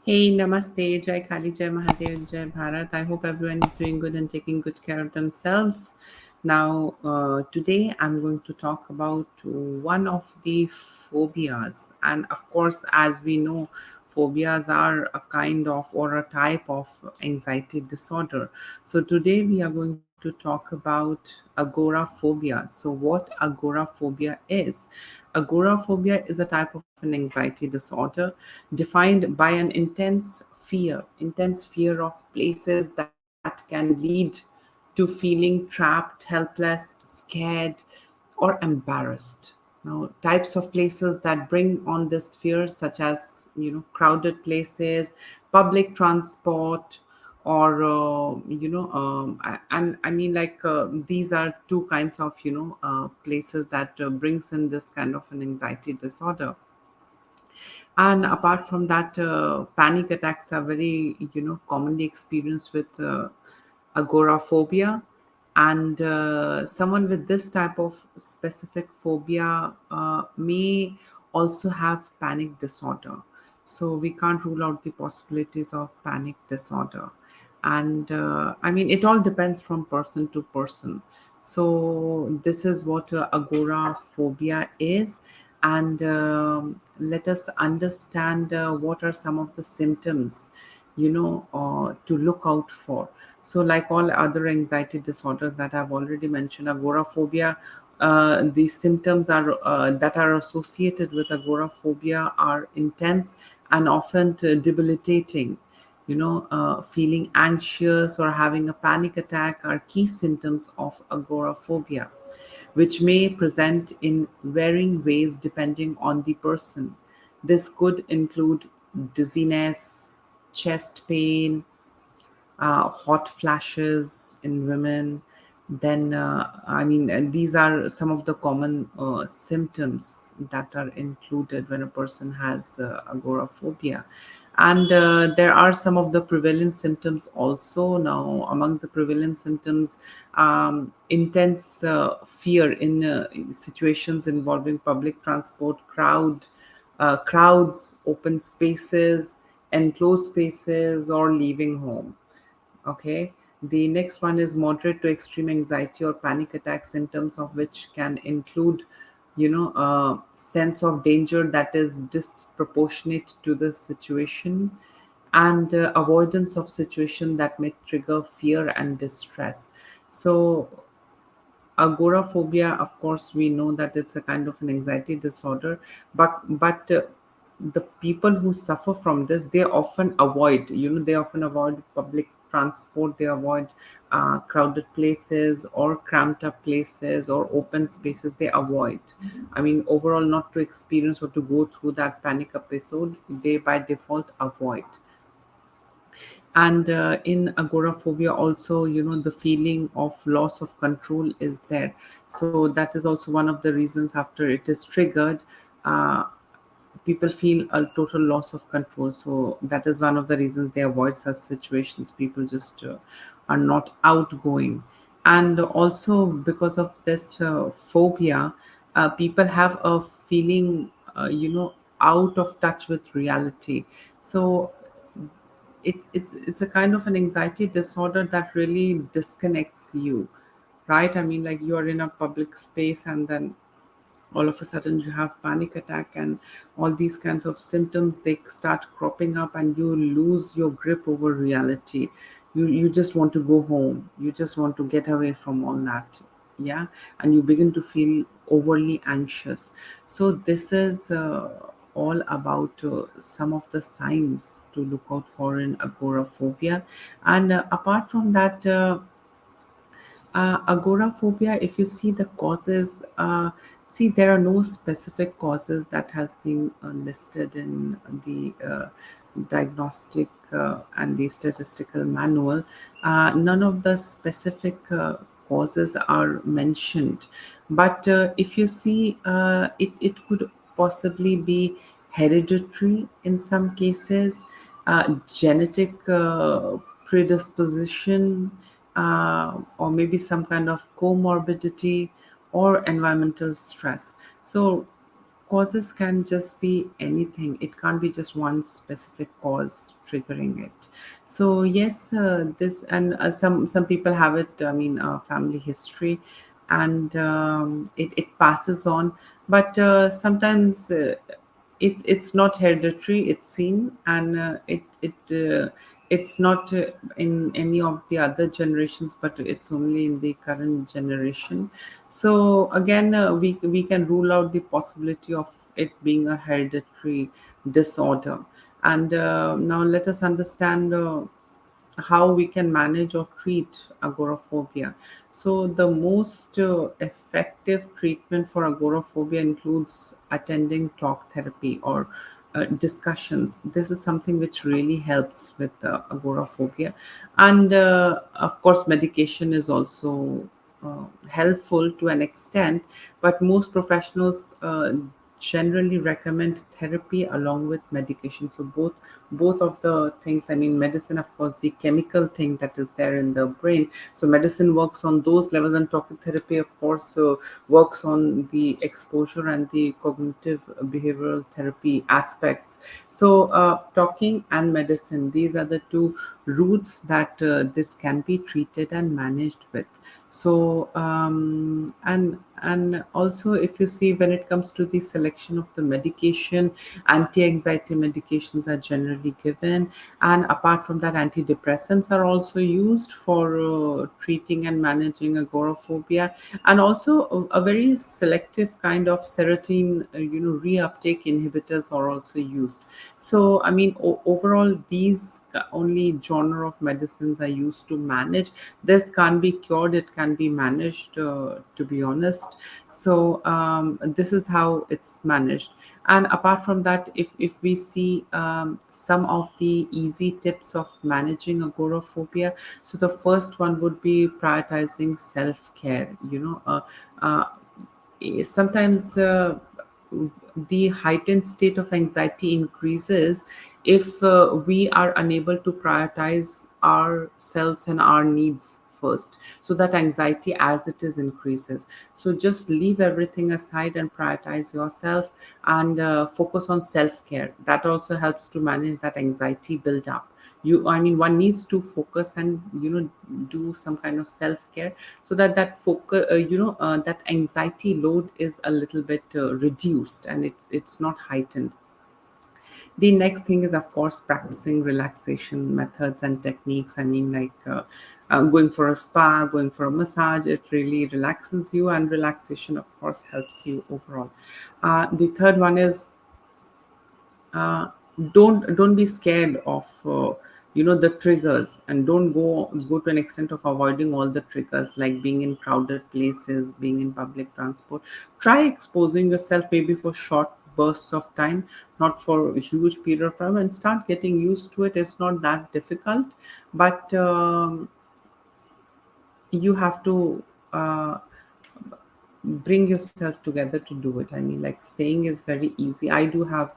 Hey, namaste, Jai Kali, Jai Mahadev, Jai Bharat. I hope everyone is doing good and taking good care of themselves. Now, today I'm going to talk about one of the phobias. And of course, as we know, phobias are a kind of or a type of anxiety disorder. So, today we are going to talk about agoraphobia. So, what agoraphobia is? Agoraphobia is a type of an anxiety disorder defined by an intense fear of places that can lead to feeling trapped, helpless, scared, or embarrassed. Now, types of places that bring on this fear, such as crowded places, public transport, or and I mean these are two kinds of places that brings in this kind of an anxiety disorder. And apart from that, panic attacks are very commonly experienced with agoraphobia. And someone with this type of specific phobia may also have panic disorder. So we can't rule out the possibilities of panic disorder. And I mean, it all depends from person to person. So this is what agoraphobia is. And let us understand what are some of the symptoms to look out for. So like all other anxiety disorders that I've already mentioned, agoraphobia, the symptoms are that are associated with agoraphobia are intense and often debilitating. Feeling anxious or having a panic attack are key symptoms of agoraphobia, which may present in varying ways depending on the person. This could include dizziness, chest pain, hot flashes in women. Then, I mean, and these are some of the common symptoms that are included when a person has agoraphobia. And there are some of the prevalent symptoms also. Now, amongst the prevalent symptoms, intense fear in situations involving public transport, crowds, open spaces, enclosed spaces, or leaving home. Okay. The next one is moderate to extreme anxiety or panic attack symptoms, of which can include, a sense of danger that is disproportionate to the situation, and avoidance of situation that may trigger fear and distress. So agoraphobia, of course, we know that it's a kind of an anxiety disorder, but the people who suffer from this, they often avoid public transport, they avoid crowded places or cramped up places or open spaces, they avoid. I mean, overall, not to experience or to go through that panic episode, they by default avoid. And in agoraphobia also, the feeling of loss of control is there. So that is also one of the reasons. After it is triggered, uh, people feel a total loss of control. So that is one of the reasons they avoid such situations. People just are not outgoing. And also because of this phobia, people have a feeling out of touch with reality. So it's a kind of an anxiety disorder that really disconnects you, right? I mean, like, you are in a public space and then all of a sudden you have panic attack, and all these kinds of symptoms, they start cropping up, and you lose your grip over reality. You just want to go home, you just want to get away from all that. Yeah. And you begin to feel overly anxious. So this is all about some of the signs to look out for in agoraphobia. And apart from that, agoraphobia, if you see the causes, see, there are no specific causes that has been listed in the diagnostic and the statistical manual. None of the specific causes are mentioned. But if you see, it could possibly be hereditary in some cases, genetic predisposition, or maybe some kind of comorbidity or environmental stress. So causes can just be anything. It can't be just one specific cause triggering it. So yes, this and some people have it. I mean, family history, and it passes on. But sometimes it's not hereditary. It's seen, and it's not in any of the other generations, but it's only in the current generation. So again, we can rule out the possibility of it being a hereditary disorder. And now let us understand how we can manage or treat agoraphobia. So, the most effective treatment for agoraphobia includes attending talk therapy or discussions. This is something which really helps with agoraphobia. And of course, medication is also helpful to an extent, but most professionals generally recommend therapy along with medication. So both of the things, I mean, medicine, of course, the chemical thing that is there in the brain, so medicine works on those levels, and talk therapy, of course, works on the exposure and the cognitive behavioral therapy aspects. So talking and medicine, these are the two routes that this can be treated and managed with. So and also, if you see, when it comes to the selection of the medication, anti-anxiety medications are generally given, and apart from that, antidepressants are also used for treating and managing agoraphobia. And also a very selective kind of serotonin reuptake inhibitors are also used. So I mean, overall, these only genre of medicines are used to manage. This can't be cured, it can be managed, to be honest. So this is how it's managed. And apart from that, if we see some of the easy tips of managing agoraphobia, so the first one would be prioritizing self-care. Uh, sometimes the heightened state of anxiety increases if we are unable to prioritize ourselves and our needs first, so that anxiety as it is increases. So just leave everything aside and prioritize yourself, and focus on self-care. That also helps to manage that anxiety build up. I mean, one needs to focus and do some kind of self-care, so that that focus that anxiety load is a little bit reduced, and it's not heightened. The next thing is, of course, practicing relaxation methods and techniques. I mean, like going for a spa, going for a massage, it really relaxes you, and relaxation, of course, helps you overall. The third one is, uh, don't be scared of the triggers, and don't go to an extent of avoiding all the triggers, like being in crowded places, being in public transport. Try exposing yourself maybe for short bursts of time, not for a huge period of time, and start getting used to it. It's not that difficult, but you have to bring yourself together to do it. I mean, like, saying is very easy. I do have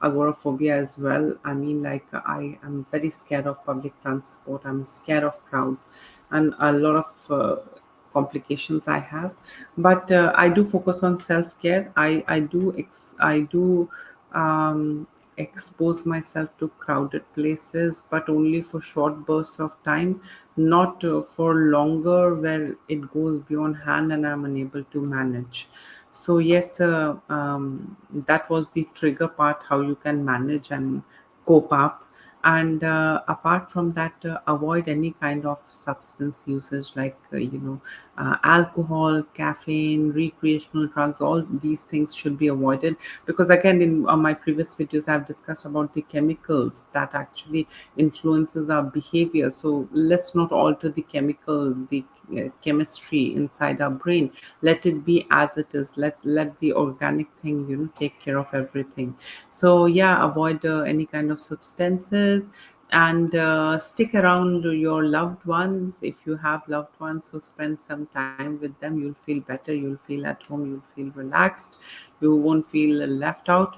agoraphobia as well. I mean, like, I am very scared of public transport. I'm scared of crowds, and a lot of complications I have. But I do focus on self care. I do um, expose myself to crowded places, but only for short bursts of time, not for longer, where it goes beyond hand and I'm unable to manage. So yes, that was the trigger part, how you can manage and cope up. And apart from that, avoid any kind of substance usage, like alcohol, caffeine, recreational drugs. All these things should be avoided, because again, in my previous videos, I've discussed about the chemicals that actually influences our behavior. So let's not alter the chemicals, the chemistry inside our brain. Let it be as it is. Let the organic thing take care of everything. So yeah, avoid any kind of substances, and stick around your loved ones. If you have loved ones, so spend some time with them. You'll feel better, you'll feel at home, you'll feel relaxed, you won't feel left out.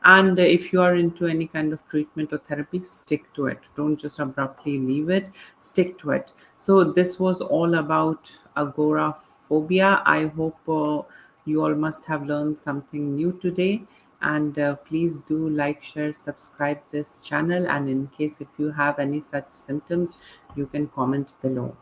And if you are into any kind of treatment or therapy, stick to it. Don't just abruptly leave it, stick to it. So this was all about agoraphobia. I hope You all must have learned something new today. And please do like, share, subscribe this channel. And in case if you have any such symptoms, you can comment below.